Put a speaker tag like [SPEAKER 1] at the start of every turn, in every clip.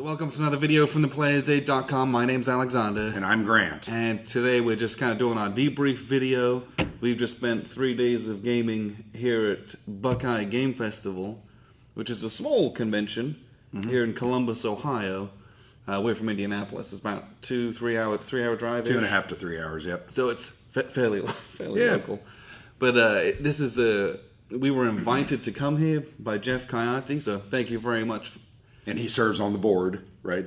[SPEAKER 1] So welcome to another video from theplayersaid.com. My name's Alexander.
[SPEAKER 2] And I'm Grant.
[SPEAKER 1] And today we're just kind of doing our debrief video. We've just spent 3 days of gaming here at Buckeye Game Festival, which is a small convention here in Columbus, Ohio. We're from Indianapolis. It's about 3 hour drive.
[SPEAKER 2] 2.5 to 3 hours, yep.
[SPEAKER 1] So it's fairly local. But this is we were invited to come here by Jeff Coyote, so thank you very much.
[SPEAKER 2] And he serves on the board, right?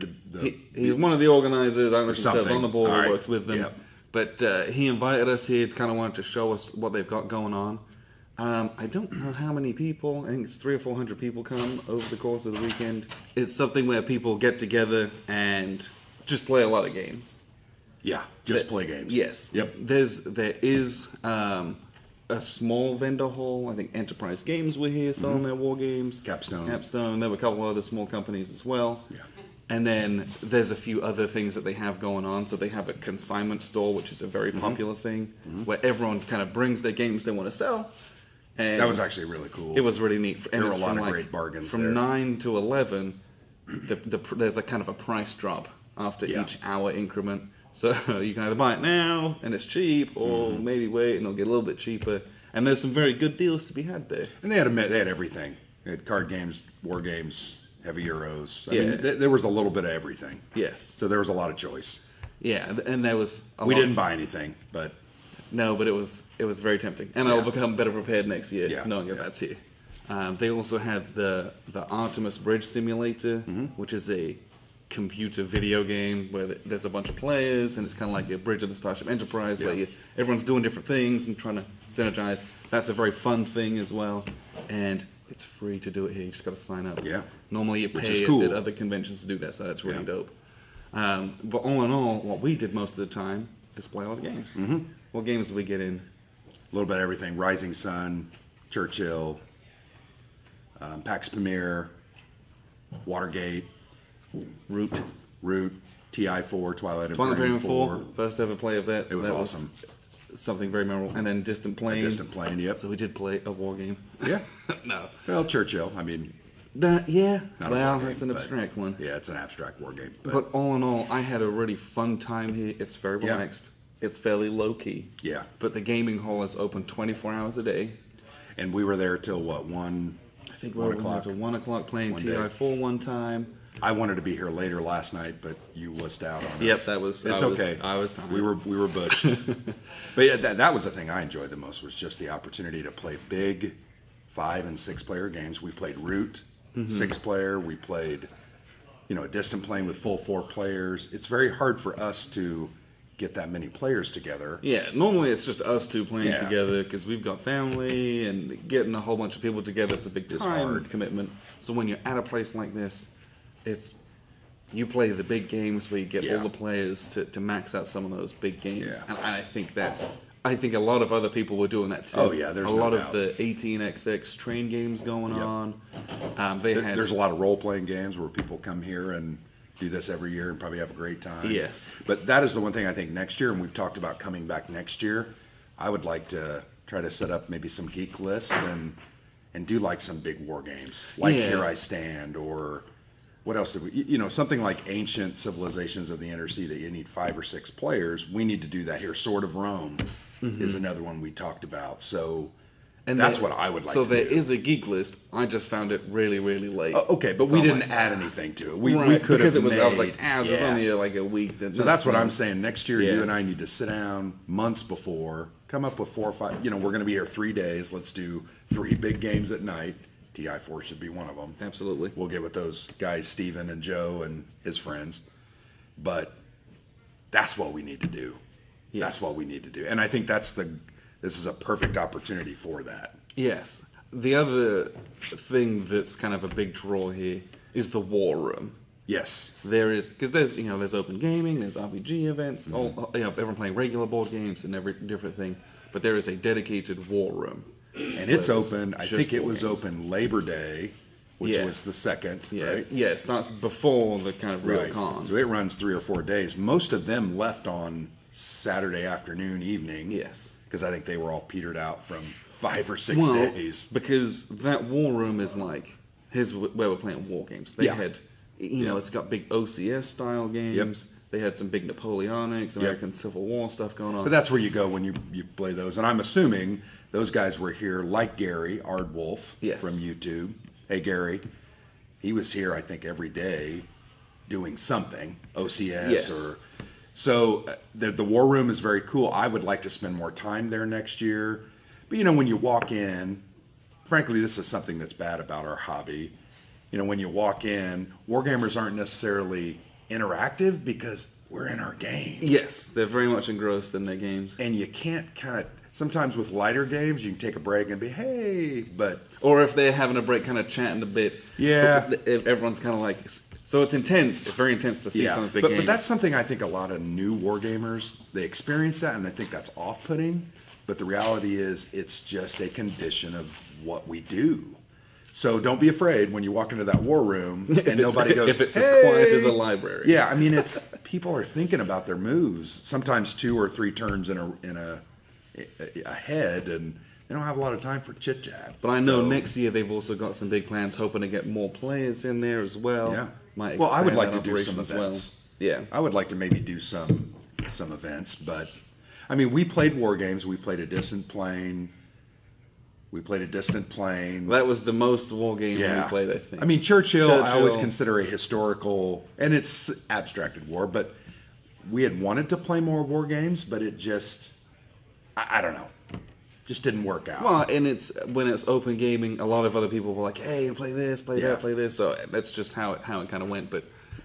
[SPEAKER 1] He's one of the organizers. I don't know if he serves on the board or
[SPEAKER 2] right.
[SPEAKER 1] works with them.
[SPEAKER 2] Yep.
[SPEAKER 1] But he invited us here, kind of wanted to show us what they've got going on. I don't know how many people. I think it's 300 or 400 people come over the course of the weekend. It's something where people get together and just play a lot of games.
[SPEAKER 2] Yeah, just play games.
[SPEAKER 1] Yes.
[SPEAKER 2] Yep.
[SPEAKER 1] There is a small vendor hall. I think Enterprise Games were here selling their war games.
[SPEAKER 2] Capstone.
[SPEAKER 1] There were a couple other small companies as well.
[SPEAKER 2] Yeah.
[SPEAKER 1] And then there's a few other things that they have going on. So they have a consignment store, which is a very popular thing, where everyone kind of brings their games they want to sell. And
[SPEAKER 2] that was actually really cool.
[SPEAKER 1] it was really neat.
[SPEAKER 2] There were a lot of great bargains
[SPEAKER 1] from
[SPEAKER 2] there.
[SPEAKER 1] 9 to 11, there's a kind of a price drop after each hour increment. So you can either buy it now and it's cheap, or maybe wait and it'll get a little bit cheaper. And there's some very good deals to be had there.
[SPEAKER 2] And they had everything. They had card games, war games, heavy euros. I mean, there was a little bit of everything.
[SPEAKER 1] Yes.
[SPEAKER 2] So there was a lot of choice.
[SPEAKER 1] Yeah, and there was
[SPEAKER 2] We didn't buy anything, but
[SPEAKER 1] no, but it was very tempting. And I'll become better prepared next year, knowing that that's here. They also have the Artemis Bridge Simulator, which is a computer video game where there's a bunch of players, and it's kind of like a Bridge of the Starship Enterprise, where everyone's doing different things and trying to synergize. That's a very fun thing as well, and it's free to do it here. You just got to sign up.
[SPEAKER 2] Yeah.
[SPEAKER 1] Normally you pay at other conventions to do that, so that's really dope. But all in all, what we did most of the time is play a lot of games. What games did we get in?
[SPEAKER 2] A little bit of everything. Rising Sun, Churchill, Pax Pamir, Watergate,
[SPEAKER 1] Root,
[SPEAKER 2] TI4, Twilight
[SPEAKER 1] Imperium 4, first ever play of that.
[SPEAKER 2] It was awesome.
[SPEAKER 1] Something very memorable. And then Distant Plain.
[SPEAKER 2] Yep.
[SPEAKER 1] So we did play a war game.
[SPEAKER 2] Yeah.
[SPEAKER 1] No.
[SPEAKER 2] Well, Churchill, I mean.
[SPEAKER 1] That's
[SPEAKER 2] that's
[SPEAKER 1] an abstract one.
[SPEAKER 2] Yeah, it's an abstract war game.
[SPEAKER 1] But all in all, I had a really fun time here. It's very relaxed. It's fairly low-key.
[SPEAKER 2] Yeah.
[SPEAKER 1] But the gaming hall is open 24 hours a day.
[SPEAKER 2] And we were there till, what, 1
[SPEAKER 1] I think we were until 1 o'clock playing TI4 one time.
[SPEAKER 2] I wanted to be here later last night, but you wussed out on us.
[SPEAKER 1] Yep, that was...
[SPEAKER 2] It's okay.
[SPEAKER 1] I was tired.
[SPEAKER 2] We were bushed. But yeah, that was the thing I enjoyed the most, was just the opportunity to play big 5- and 6-player games. We played Root, 6-player. We played, a Distant Plane with full 4 players. It's very hard for us to get that many players together.
[SPEAKER 1] Yeah, normally it's just us two playing together because we've got family, and getting a whole bunch of people together, it's a big time commitment. So when you're at a place like this, you play the big games where you get all the players to max out some of those big games. And I think a lot of other people were doing that too.
[SPEAKER 2] Oh yeah, there's
[SPEAKER 1] a lot
[SPEAKER 2] no
[SPEAKER 1] of the 18xx train games going on.
[SPEAKER 2] There's a lot of role-playing games where people come here and do this every year and probably have a great time.
[SPEAKER 1] Yes.
[SPEAKER 2] But that is the one thing I think next year, and we've talked about coming back next year, I would like to try to set up maybe some geek lists and do like some big war games, like Here I Stand, or what else did we, something like Ancient Civilizations of the Undersea that you need 5 or 6 players. We need to do that here. Sword of Rome is another one we talked about. So that's what I would like to do.
[SPEAKER 1] So there is a geek list. I just found it really, really late.
[SPEAKER 2] Okay, but we didn't add anything to it. We could
[SPEAKER 1] because
[SPEAKER 2] have
[SPEAKER 1] I was like, there's only like a week.
[SPEAKER 2] So that's what I'm saying. Next year, you and I need to sit down months before, come up with 4 or 5. We're going to be here 3 days. Let's do 3 big games at night. TI4 should be one of them.
[SPEAKER 1] Absolutely.
[SPEAKER 2] We'll get with those guys, Steven and Joe and his friends. But that's what we need to do. Yes. That's what we need to do. And I think this is a perfect opportunity for that.
[SPEAKER 1] Yes. The other thing that's kind of a big draw here is the war room.
[SPEAKER 2] Yes.
[SPEAKER 1] There is, because there's open gaming, there's RPG events, everyone playing regular board games and every different thing. But there is a dedicated war room.
[SPEAKER 2] And it's open, I think it was open Labor Day, which was the 2nd, right?
[SPEAKER 1] Yeah, it starts before the kind of real con.
[SPEAKER 2] So it runs 3 or 4 days. Most of them left on Saturday afternoon, evening.
[SPEAKER 1] Yes.
[SPEAKER 2] Because I think they were all petered out from 5 or 6 days.
[SPEAKER 1] Because that war room is like, here's where we're playing war games. They had It's got big OCS style games. They had some big Napoleonics, American Civil War stuff going on.
[SPEAKER 2] But that's where you go when you play those. And I'm assuming those guys were here, like Gary Ardwolf from YouTube. Hey, Gary. He was here, I think, every day doing something, OCS or... So the War Room is very cool. I would like to spend more time there next year. But, when you walk in, frankly, this is something that's bad about our hobby. When you walk in, wargamers aren't necessarily interactive because we're in our game.
[SPEAKER 1] Yes, they're very much engrossed in their games.
[SPEAKER 2] And you can't sometimes with lighter games, you can take a break and be, hey, but...
[SPEAKER 1] Or if they're having a break, kind of chatting a bit.
[SPEAKER 2] Yeah.
[SPEAKER 1] Everyone's kind of like... So it's intense. It's very intense to see some of the big games.
[SPEAKER 2] But that's something I think a lot of new wargamers, they experience that, and I think that's off-putting. But the reality is it's just a condition of what we do. So don't be afraid when you walk into that war room and nobody goes,
[SPEAKER 1] if it's as quiet as a library.
[SPEAKER 2] Yeah, it's people are thinking about their moves, sometimes 2 or 3 turns in a head, and they don't have a lot of time for chit-chat.
[SPEAKER 1] But I know next year they've also got some big plans, hoping to get more players in there as well.
[SPEAKER 2] Yeah.
[SPEAKER 1] Well,
[SPEAKER 2] I would like to do some events.
[SPEAKER 1] Well. Yeah.
[SPEAKER 2] I would like to maybe do some events, but we played war games. We played a distant plane.
[SPEAKER 1] That was the most war game we played, I think.
[SPEAKER 2] Churchill, I always consider a historical, and it's abstracted war, but we had wanted to play more war games, but it just, I don't know, just didn't work out.
[SPEAKER 1] Well, and when it's open gaming, a lot of other people were like, hey, play this, play that, play this. So that's just how it kind of went. But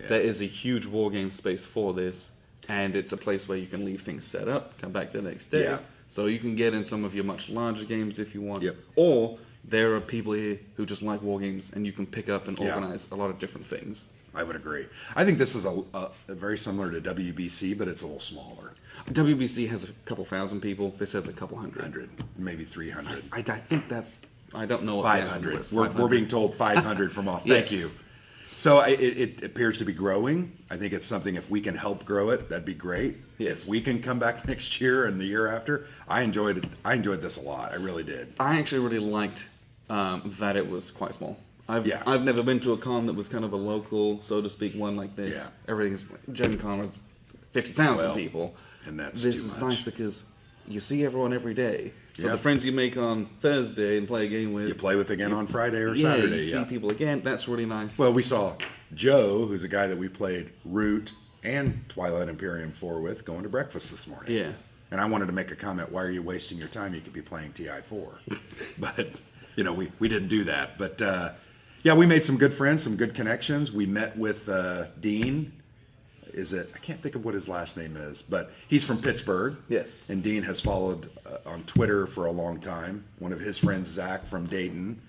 [SPEAKER 1] there is a huge war game space for this, and it's a place where you can leave things set up, come back the next day.
[SPEAKER 2] Yeah.
[SPEAKER 1] So you can get in some of your much larger games if you want.
[SPEAKER 2] Yep.
[SPEAKER 1] Or there are people here who just like war games, and you can pick up and organize a lot of different things.
[SPEAKER 2] I would agree. I think this is a very similar to WBC, but it's a little smaller.
[SPEAKER 1] WBC has a couple thousand people. This has a couple hundred.
[SPEAKER 2] Maybe 300.
[SPEAKER 1] I think that's... I don't know what
[SPEAKER 2] 500. We're being told 500 from off. Thank you. So it appears to be growing. I think it's something, if we can help grow it, that'd be great.
[SPEAKER 1] Yes.
[SPEAKER 2] If we can come back next year and the year after, I enjoyed it. I enjoyed this a lot. I really did.
[SPEAKER 1] I actually really liked that it was quite small. I've never been to a con that was kind of a local, so to speak, one like this.
[SPEAKER 2] Yeah.
[SPEAKER 1] Everything's Gen Con with 50,000 people.
[SPEAKER 2] And that's
[SPEAKER 1] this
[SPEAKER 2] too
[SPEAKER 1] is
[SPEAKER 2] much.
[SPEAKER 1] Nice because you see everyone every day. So the friends you make on Thursday and play a game with,
[SPEAKER 2] you play with again on Friday or Saturday.
[SPEAKER 1] You see people again. That's really nice.
[SPEAKER 2] Well, we saw Joe, who's a guy that we played Root and Twilight Imperium 4 with, going to breakfast this morning.
[SPEAKER 1] Yeah.
[SPEAKER 2] And I wanted to make a comment, why are you wasting your time? You could be playing TI4. But, we didn't do that. But, we made some good friends, some good connections. We met with Dean. I can't think of what his last name is, but he's from Pittsburgh.
[SPEAKER 1] Yes.
[SPEAKER 2] And Dean has followed on Twitter for a long time. One of his friends, Zach, from Dayton.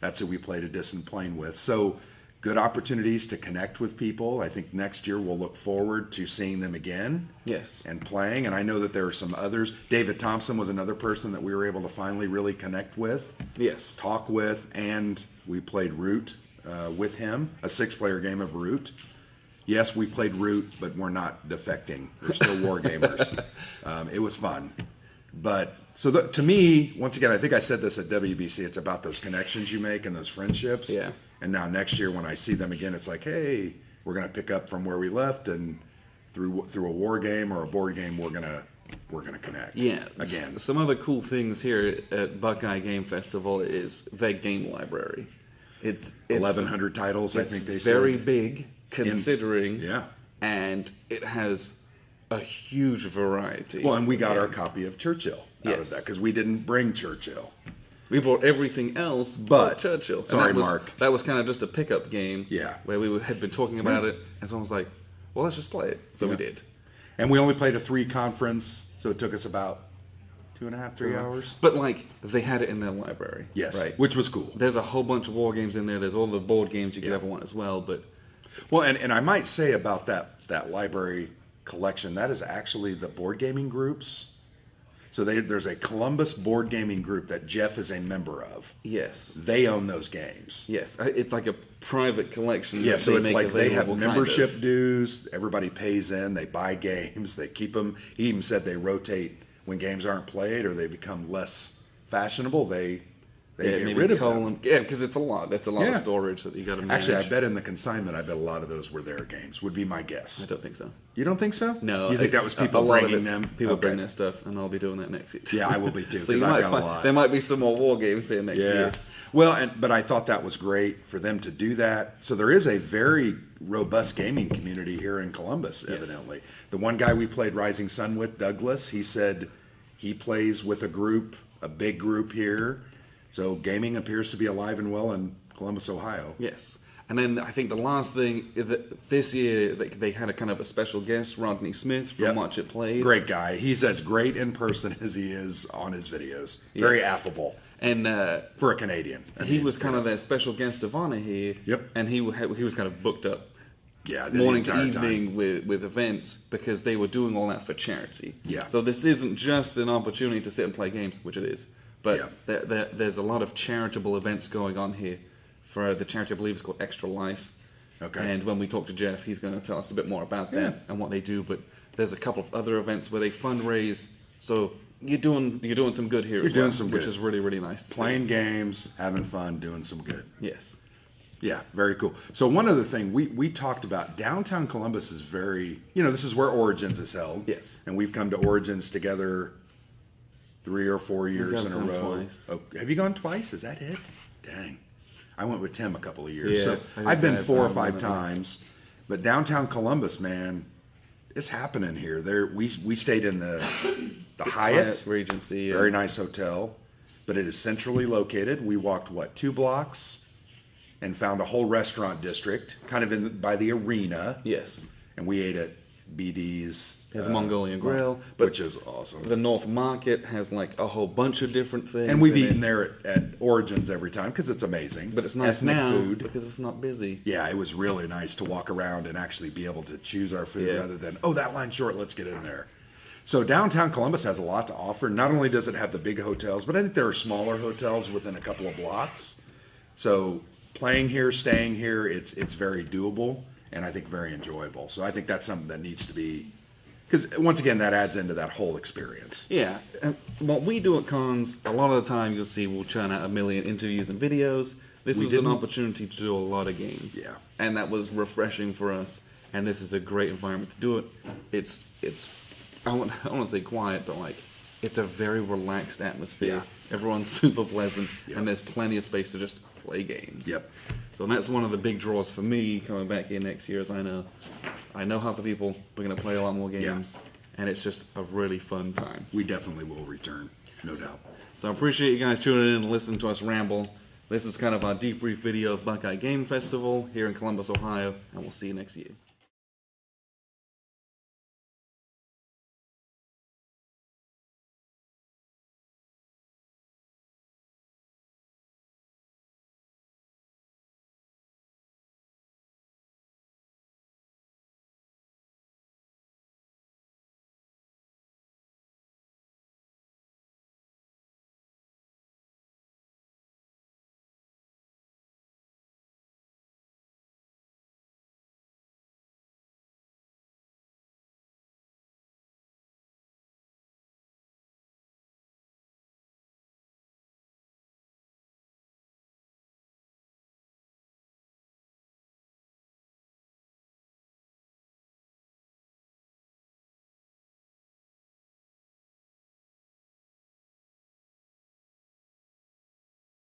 [SPEAKER 2] That's who we played a distant plane with. So good opportunities to connect with people. I think next year we'll look forward to seeing them again.
[SPEAKER 1] Yes.
[SPEAKER 2] And playing. And I know that there are some others. David Thompson was another person that we were able to finally really connect with.
[SPEAKER 1] Yes.
[SPEAKER 2] Talk with, and we played Root with him, a 6-player game of Root. Yes, we played Root, but we're not defecting. We're still war gamers. It was fun. But so to me, once again, I think I said this at WBC, it's about those connections you make and those friendships.
[SPEAKER 1] Yeah.
[SPEAKER 2] And now next year when I see them again, it's like, hey, we're going to pick up from where we left, and through a war game or a board game, we're going to connect.
[SPEAKER 1] Yeah.
[SPEAKER 2] Again.
[SPEAKER 1] Some other cool things here at Buckeye Game Festival is their game library. It's
[SPEAKER 2] 1,100 titles, I think they said.
[SPEAKER 1] Very big. Considering,
[SPEAKER 2] yeah,
[SPEAKER 1] and it has a huge variety.
[SPEAKER 2] Well, and we got our copy of Churchill out of that because we didn't bring Churchill.
[SPEAKER 1] We bought everything else
[SPEAKER 2] but
[SPEAKER 1] Churchill.
[SPEAKER 2] Sorry, Mark.
[SPEAKER 1] That was kind of just a pickup game.
[SPEAKER 2] Yeah,
[SPEAKER 1] where we had been talking about it, and someone was like, "Well, let's just play it." So we did.
[SPEAKER 2] And we only played a 3 conference, so it took us about 2.5, 3 hours.
[SPEAKER 1] But they had it in their library.
[SPEAKER 2] Yes,
[SPEAKER 1] right,
[SPEAKER 2] which was cool.
[SPEAKER 1] There's a whole bunch of war games in there. There's all the board games you could ever want as well, but.
[SPEAKER 2] Well, and I might say about that library collection, that is actually the board gaming groups. So there's a Columbus board gaming group that Jeff is a member of.
[SPEAKER 1] Yes.
[SPEAKER 2] They own those games.
[SPEAKER 1] Yes. It's like a private collection.
[SPEAKER 2] Yeah, so it's like they have membership dues. Everybody pays in. They buy games. They keep them. He even said they rotate when games aren't played or they become less fashionable. They They get
[SPEAKER 1] maybe
[SPEAKER 2] rid of
[SPEAKER 1] coal
[SPEAKER 2] them.
[SPEAKER 1] and because it's a lot. That's a lot
[SPEAKER 2] Yeah.
[SPEAKER 1] of storage that you got to manage.
[SPEAKER 2] Actually, I bet in the consignment, I bet a lot of those were their games. Would be my guess.
[SPEAKER 1] I don't think so.
[SPEAKER 2] You don't think so?
[SPEAKER 1] No,
[SPEAKER 2] You think that
[SPEAKER 1] it's-
[SPEAKER 2] was people
[SPEAKER 1] a lot of
[SPEAKER 2] bringing
[SPEAKER 1] it's
[SPEAKER 2] them?
[SPEAKER 1] People
[SPEAKER 2] Okay.
[SPEAKER 1] bring their stuff, and I'll be doing that next year.
[SPEAKER 2] Yeah, I will be too.
[SPEAKER 1] So
[SPEAKER 2] 'cause
[SPEAKER 1] you
[SPEAKER 2] I've
[SPEAKER 1] might
[SPEAKER 2] got a
[SPEAKER 1] find
[SPEAKER 2] lot.
[SPEAKER 1] there might be some more war games here next year.
[SPEAKER 2] Well, but I thought that was great for them to do that. So there is a very robust gaming community here in Columbus, evidently. The one guy we played Rising Sun with, Douglas, he said he plays with a big group here. So gaming appears to be alive and well in Columbus, Ohio.
[SPEAKER 1] Yes. And then I think the last thing is that this year they had a kind of a special guest, Rodney Smith from Watch It Played.
[SPEAKER 2] Great guy. He's as great in person as he is on his videos. Very
[SPEAKER 1] Yes.
[SPEAKER 2] affable.
[SPEAKER 1] And
[SPEAKER 2] For a Canadian.
[SPEAKER 1] he was kind of their special guest of honor here.
[SPEAKER 2] Yep.
[SPEAKER 1] And he was kind of booked up
[SPEAKER 2] the
[SPEAKER 1] morning to
[SPEAKER 2] entire
[SPEAKER 1] evening
[SPEAKER 2] time.
[SPEAKER 1] with events because they were doing all that for charity.
[SPEAKER 2] Yeah.
[SPEAKER 1] So this isn't just an opportunity to sit and play games, which it is, but there's a lot of charitable events going on here for the charity I believe is called Extra Life.
[SPEAKER 2] Okay.
[SPEAKER 1] And when we talk to Jeff, he's going to tell us a bit more about that and what they do. But there's a couple of other events where they fundraise. So you're doing some good here.
[SPEAKER 2] You're doing some good.
[SPEAKER 1] which is really, really nice to
[SPEAKER 2] Playing
[SPEAKER 1] see.
[SPEAKER 2] games, having fun, doing some good.
[SPEAKER 1] Yes.
[SPEAKER 2] Yeah, very cool. So one other thing we talked about, downtown Columbus is very, this is where Origins is held.
[SPEAKER 1] Yes.
[SPEAKER 2] And we've come to Origins together 3 or 4 years in a
[SPEAKER 1] gone
[SPEAKER 2] row.
[SPEAKER 1] twice.
[SPEAKER 2] Oh, have you gone twice? Is that it? Dang. I went with Tim a couple of years.
[SPEAKER 1] Yeah,
[SPEAKER 2] So
[SPEAKER 1] I think
[SPEAKER 2] I've been
[SPEAKER 1] I've
[SPEAKER 2] 4 or
[SPEAKER 1] gone
[SPEAKER 2] 5
[SPEAKER 1] with it.
[SPEAKER 2] times. But downtown Columbus, man, it's happening here. We stayed in the Hyatt.
[SPEAKER 1] Regency. Yeah.
[SPEAKER 2] Very nice hotel, but it is centrally located. We walked 2 blocks and found a whole restaurant district, kind of by the arena,
[SPEAKER 1] Yes.
[SPEAKER 2] and we ate at BD's.
[SPEAKER 1] There's a Mongolian grill, but
[SPEAKER 2] which is awesome.
[SPEAKER 1] the North Market has like a whole bunch of different things.
[SPEAKER 2] And we've
[SPEAKER 1] in
[SPEAKER 2] eaten
[SPEAKER 1] it,
[SPEAKER 2] there at Origins every time because it's amazing.
[SPEAKER 1] but it's nice
[SPEAKER 2] Ethnic
[SPEAKER 1] now
[SPEAKER 2] food.
[SPEAKER 1] because it's not busy.
[SPEAKER 2] Yeah, it was really nice to walk around and actually be able to choose our food rather than, that line's short, let's get in there. So downtown Columbus has a lot to offer. Not only does it have the big hotels, but I think there are smaller hotels within a couple of blocks. So playing here, staying here, it's very doable and I think very enjoyable. So I think that's something that needs to be, because once again, that adds into that whole experience.
[SPEAKER 1] Yeah, and what we do at cons, a lot of the time you'll see we'll churn out a million interviews and videos. This was an opportunity to do a lot of games.
[SPEAKER 2] Yeah.
[SPEAKER 1] And that was refreshing for us, and this is a great environment to do it. It's I don't want to say quiet, but like, it's a very relaxed atmosphere.
[SPEAKER 2] Yeah.
[SPEAKER 1] Everyone's super pleasant,
[SPEAKER 2] Yeah.
[SPEAKER 1] and there's plenty of space to just play games.
[SPEAKER 2] Yep.
[SPEAKER 1] So that's one of the big draws for me coming back here next year, is I know half the people, we're going to play a lot more games, and it's just a really fun time.
[SPEAKER 2] We definitely will return, no doubt.
[SPEAKER 1] So I appreciate you guys tuning in and listening to us ramble. This is kind of our debrief video of Buckeye Game Festival here in Columbus, Ohio, and we'll see you next year.